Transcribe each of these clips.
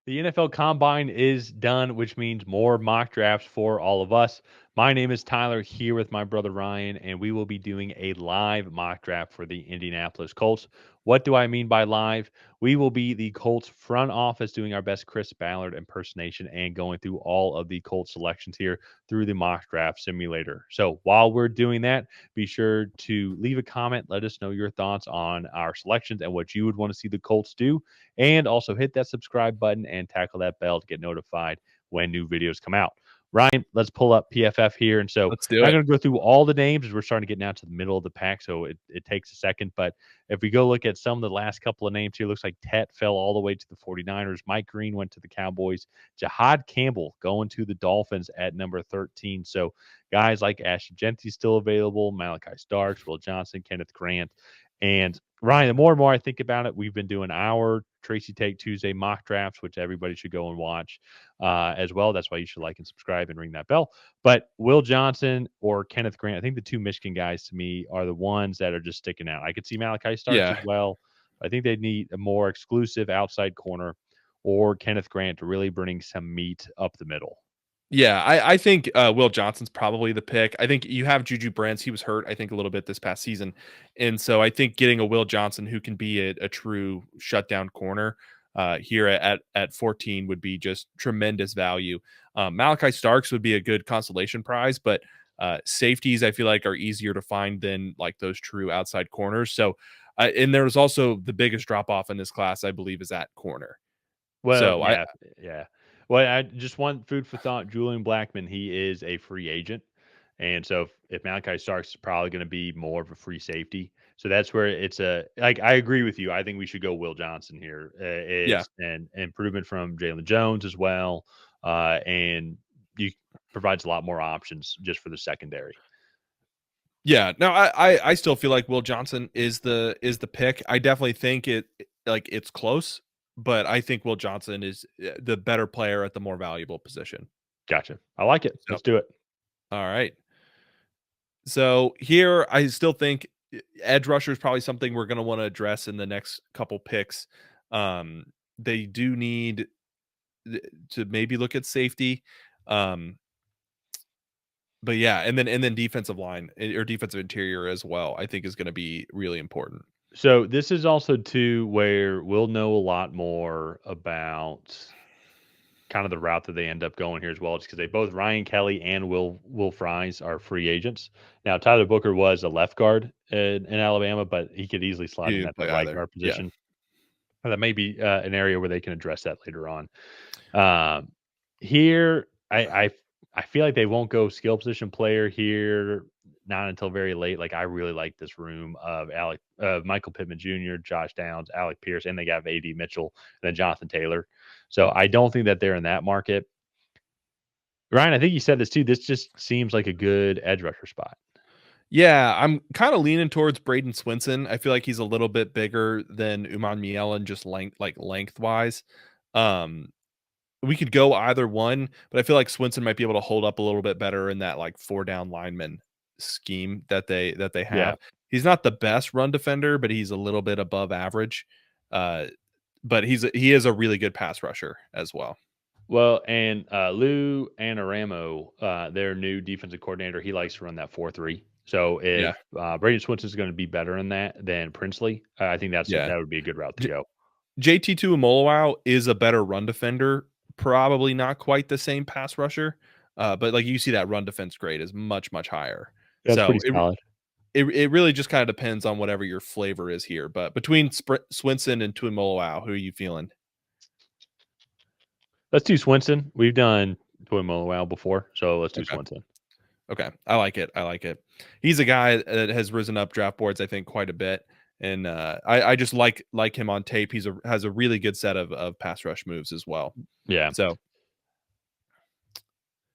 The NFL Combine is done, which means more mock drafts for all of us. My name is Tyler here with my brother Ryan, and we will be doing a live mock draft for the Indianapolis Colts. What do I mean by live? We will be the Colts front office doing our best Chris Ballard impersonation and going through all of the Colts selections here through the mock draft simulator. So while we're doing that, be sure to leave a comment. Let us know your thoughts on our selections and what you would want to see the Colts do. And also hit that subscribe button and tackle that bell to get notified when new videos come out. Ryan, let's pull up PFF here. And so Let's do I'm not it. going to go through all the names as we're starting to get now to the middle of the pack. So it takes a second. But if we go look at some of the last couple of names here, looks like Tet fell all the way to the 49ers. Mike Green went to the Cowboys. Jahad Campbell going to the Dolphins at number 13. So guys like Ashton Genty still available, Malachi Starks, Will Johnson, Kenneth Grant. And Ryan, the more and more I think about it, we've been doing our Tracy Take Tuesday mock drafts, which everybody should go and watch as well. That's why you should like and subscribe and ring that bell. But Will Johnson or Kenneth Grant, I think the two Michigan guys to me are the ones that are just sticking out. I could see Malachi Starks as Yeah. well. I think they need a more exclusive outside corner or Kenneth Grant to really bring some meat up the middle. Yeah, I think Will Johnson's probably the pick. I think you have Juju Brents. He was hurt, I think, a little bit this past season. And so I think getting a Will Johnson who can be a true shutdown corner here at 14 would be just tremendous value. Malachi Starks would be a good consolation prize, but safeties I feel like are easier to find than like those true outside corners. So, and there's also the biggest drop off in this class, I believe, is at corner. Well, So I yeah, yeah. Well, I just want food for thought. Julian Blackman, he is a free agent, and so if Malachi Starks is probably going to be more of a free safety, so that's where it's a like. I agree with you. I think we should go Will Johnson here. yeah. Is an improvement from Jalen Jones as well, and you provides a lot more options just for the secondary. Yeah, no, I still feel like Will Johnson is the pick. I definitely think it's close, but I think Will Johnson is the better player at the more valuable position. Gotcha. I like it. So, Let's do it. all right. So here, I still think edge rusher is probably something we're going to want to address in the next couple picks. Um, they do need to maybe look at safety. Um, but yeah, and then defensive line or defensive interior as well, I think is going to be really important. So this is also too where we'll know a lot more about kind of the route that they end up going here as well, just because they both Ryan Kelly and Will Fries are free agents. Now Tyler Booker was a left guard in Alabama, but he could easily slide He in didn't at the play right either. guard Yeah. position. That may be an area where they can address that later on. Um, here, I feel like they won't go skill position player here, not until very late. Like I really like this room of Michael Pittman Jr., Josh Downs, Alec Pierce, and they got A.D. Mitchell and then Jonathan Taylor. So I don't think that they're in that market. Ryan, I think you said this too. This just seems like a good edge rusher spot. Yeah, I'm kind of leaning towards Braden Swinson. I feel like he's a little bit bigger than Uman Mielen, just lengthwise. Um, we could go either one, but I feel like Swinson might be able to hold up a little bit better in that like four down lineman scheme that they Yeah. have. He's not the best run defender, but he's a little bit above average. Uh, but he is a really good pass rusher as well. Well, and Lou Anaramo, their new defensive coordinator, he likes to run that 4-3. So Yeah, if Braden Swinson is going to be better in that than Princely, I think yeah. that would be a good route to go. JT Tuimoloau is a better run defender, probably not quite the same pass rusher, but like you see that run defense grade is much higher. That's So pretty solid. it really just kind of depends on whatever your flavor is here. But between Swinson and Tuimoloau, who are you feeling? Let's do Swinson. We've done Tuimoloau before, so let's do Okay. Swinson. Okay. I like it. I like it. He's a guy that has risen up draft boards, I think, quite a bit. And I just like him on tape. Has a really good set of pass rush moves as well. Yeah. So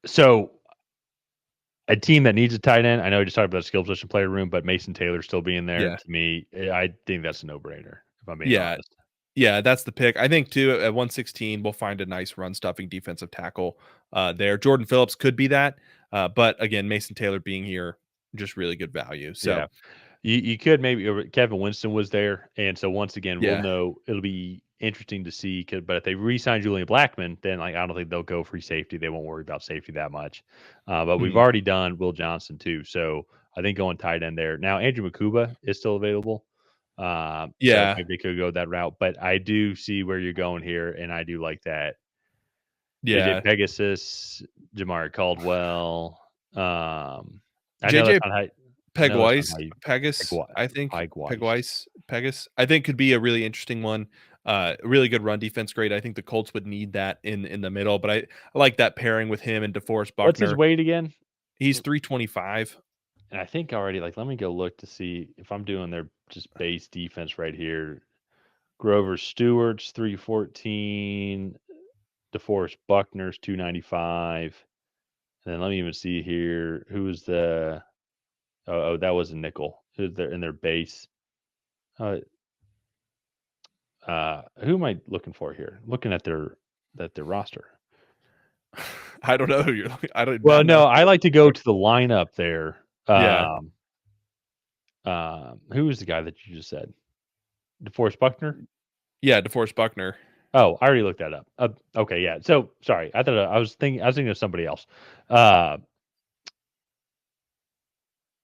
So a team that needs a tight end, I know we just talked about the skill position player room, but Mason Taylor still being there, yeah. to me, I think that's a no-brainer, if I'm being Yeah. honest. Yeah, that's the pick. I think too at 116 we'll find a nice run stuffing defensive tackle there. Jordan Phillips could be that, but again, Mason Taylor being here, just really good value. So Yeah. You could maybe Kevin Winston was there, and so once again, we'll yeah, know it'll be interesting to see. But if they re-sign Julian Blackmon, then like I don't think they'll go free safety. They won't worry about safety that much. But we've Mhm. already done Will Johnson too, so I think going tight end there. Now Andrew Makuba is still available, so Yeah. maybe they could go that route. But I do see where you're going here, and I do like that. JJ Yeah. Pegasus, Jamari Caldwell. I know that's JJ not how. I know that's not Pegwise how you. Pegas, I think Pegwise. Pegas, I think could be a really interesting one. Really good run defense grade. I think the Colts would need that in the middle, but I like that pairing with him and DeForest What's his Buckner. weight again? He's 325. And I think already, like, let me go look to see if I'm doing their just base defense right here. Grover Stewart's 314, DeForest Buckner's 295. And then let me even see here who was the that was a nickel. Who's there in their base? Uh, who am I looking for here? Looking at their roster. I don't know who you're looking. I do Well, not know. no, I like to go to the lineup there. Yeah. Who was the guy that you just said? DeForest Buckner? Yeah, DeForest Buckner. Oh, I already looked that up. Okay, yeah. So sorry, I thought I was thinking of somebody else. Uh,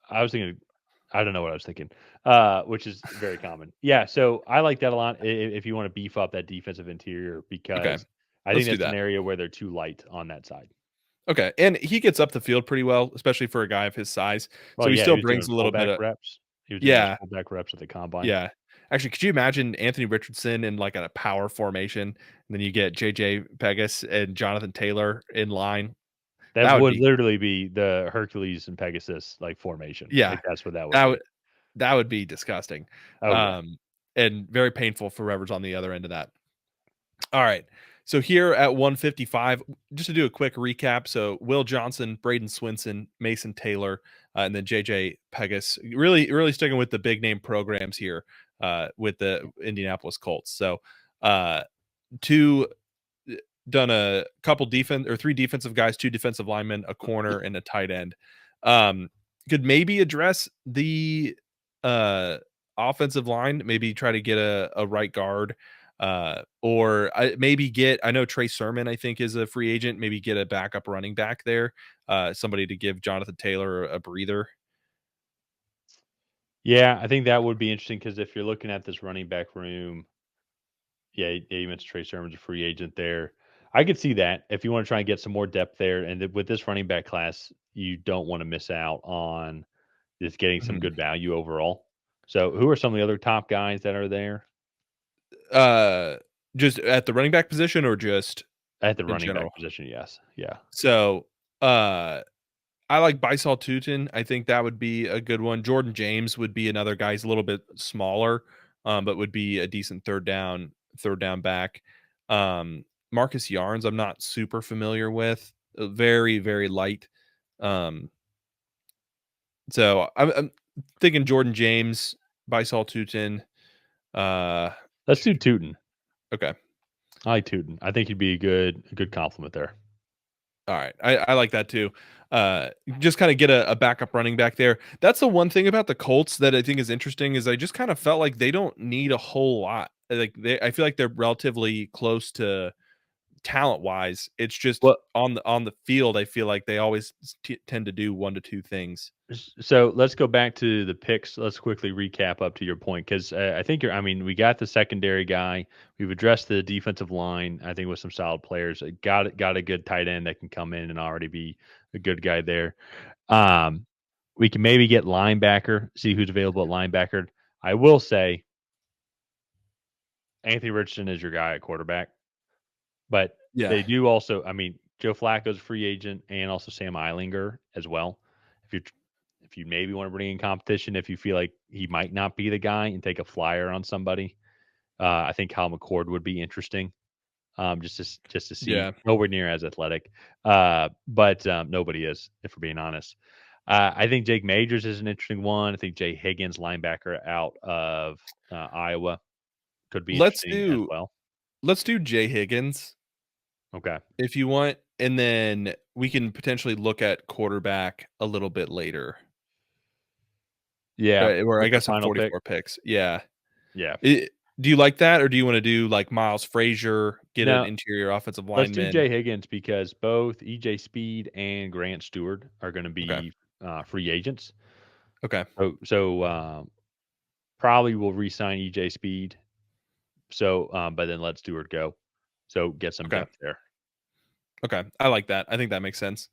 I was thinking, I don't know what I was thinking. Which is very common. Yeah. So I like that a lot. If you want to beef up that defensive interior, Okay. because I think Let's do that's an that. area where they're too light on that side. Okay. And he gets up the field pretty well, especially for a guy of his size. Well, So he yeah, he still was doing brings a little bit fullback of reps. He was doing those yeah, fullback reps at the combine. yeah. Actually, could you imagine Anthony Richardson in like a power formation, and then you get JJ Pegas and Jonathan Taylor in line? That That would would be literally be the Hercules and Pegasus like formation. yeah. Like that's what that would That be. would that would be disgusting. Oh yeah. Um, and very painful for whoever's on the other end of that. All right. So here at 155, just to do a quick recap. So Will Johnson, Braden Swinson, Mason Taylor, and then JJ Pegas. Really, really sticking with the big name programs here with the Indianapolis Colts. So two done a couple defense or three defensive guys, two defensive linemen, a corner, and a tight end. Um, could maybe address the uh offensive line, maybe try to get a right guard. Or maybe get, I know Trey Sermon, I think, is a free agent. Maybe get a backup running back there, somebody to give Jonathan Taylor a breather. Yeah, I think that would be interesting because if you're looking at this running back room, yeah, you mentioned Trey Sermon's a free agent there. I could see that if you want to try and get some more depth there, and with this running back class, you don't want to miss out on just getting some Mhm. good value overall. So, who are some of the other top guys that are there Uh, just at the running back position or just at the in running general? back position? Yes, yeah. So, uh, I like Bysal Tutin. I think that would be a good one. Jordan James would be another guy. He's a little bit smaller, but would be a decent third down back. Marcus Yarns, I'm not super familiar with. Very, very light. Um, so I'm thinking Jordan James, Bysal Tutin. Uh, Let's do Tootin. okay. I like Tootin. I think he'd be a good compliment there. All right. I like that too. Just kind of get a backup running back there. That's the one thing about the Colts that I think is interesting is I just kind of felt like they don't need a whole lot. I feel like they're relatively close to talent wise. It's just Well, on the field. I feel like they always tend to do one to two things. so let's go back to the picks. Let's quickly recap up to your point because I think I mean, we got the secondary guy. We've addressed the defensive line. I think with some solid players. Got a good tight end that can come in and already be a good guy there. Um, we can maybe get linebacker. See who's available at linebacker. I will say Anthony Richardson is your guy at quarterback, but Yeah. they do also. I mean, Joe Flacco's a free agent, and also Sam Eilinger as well. If you if you maybe want to bring in competition, if you feel like he might not be the guy and take a flyer on somebody, I think Kyle McCord would be interesting. Just to see, Yeah. nowhere near as athletic, but nobody is, if we're being honest. I think Jake Majors is an interesting one. I think Jay Higgins, linebacker out of Iowa, could be Let's interesting as do well. let's do Jay Higgins Okay. if you want, and then we can potentially look at quarterback a little bit later. Yeah. Or I With the guess on final pick. 44 picks. Yeah. Yeah. Do you like that, or do you want to do like Miles Frazier, get an Now, interior offensive let's do lineman? Jay Higgins because both EJ Speed and Grant Stewart are going to Okay. be free agents. Okay. So probably will re-sign EJ Speed. So, but then let Stewart go. So get some Okay. depth there. Okay. I like that. I think that makes sense.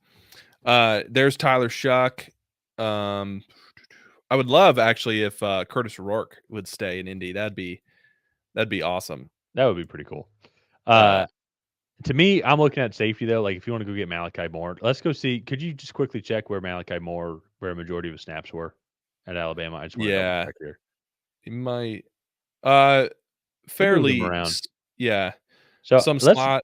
There's Tyler Shuck. Um, I would love actually if Curtis Rourke would stay in Indy. That'd be awesome. That would be pretty cool. Uh, Uh, to me, I'm looking at safety though. Like if you want to go get Malachi Moore, let's go see. Could you just quickly check where Malachi Moore, where a majority of his snaps were at Alabama? I just want to double yeah, check here. he might. Uh, He moves them fairly. around. Yeah, So some let's slot.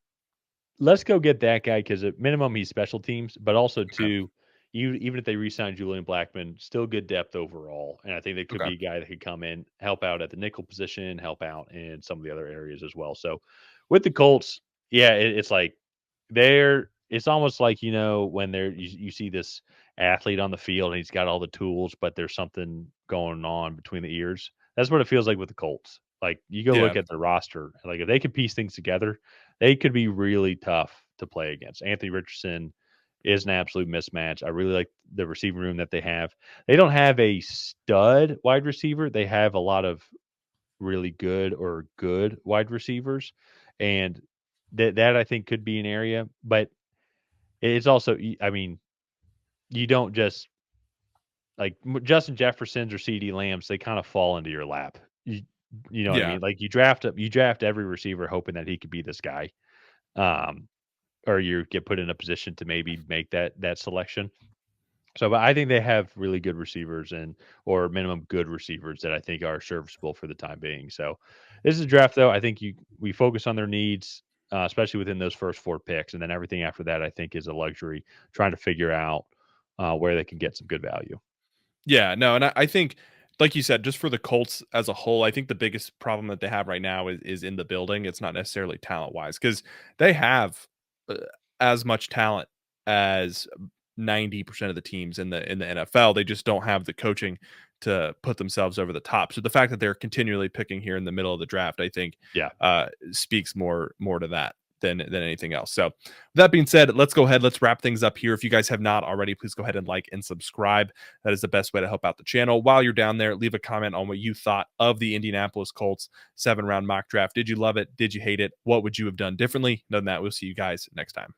let's go get that guy because at minimum he's special teams, but also Okay. too, you even if they re-sign Julian Blackman, still good depth overall, and I think they could Okay. be a guy that could come in, help out at the nickel position, help out in some of the other areas as well. So with the Colts, yeah, it's like it's almost like when you see this athlete on the field and he's got all the tools, but there's something going on between the ears. That's what it feels like with the Colts. Like you go Yeah. look at the roster, like if they could piece things together, they could be really tough to play against. Anthony Richardson is an absolute mismatch. I really like the receiving room that they have. They don't have a stud wide receiver. They have a lot of really good wide receivers, and that I think could be an area. But it's also, I mean, you don't just like Justin Jeffersons or CD Lambs. They kind of fall into your lap. You know what I Yeah. mean? Like you draft every receiver hoping that he could be this guy. Um, or you get put in a position to maybe make that selection. So, but I think they have really good receivers or minimum good receivers that I think are serviceable for the time being. So, this is a draft though. I think we focus on their needs, especially within those first four picks, and then everything after that I think is a luxury trying to figure out where they can get some good value. Yeah, no, and I think, like you said, just for the Colts as a whole, I think the biggest problem that they have right now is in the building. It's not necessarily talent wise because they have uh, as much talent as 90% of the teams in the NFL. They just don't have the coaching to put themselves over the top. So the fact that they're continually picking here in the middle of the draft, I think, Yeah. speaks more to that than anything else. So that being said, let's go ahead. Let's wrap things up here. If you guys have not already, please go ahead and like and subscribe. That is the best way to help out the channel. While you're down there, leave a comment on what you thought of the Indianapolis Colts 7-round mock draft. Did you love it? Did you hate it? What would you have done differently? Other than that, we'll see you guys next time.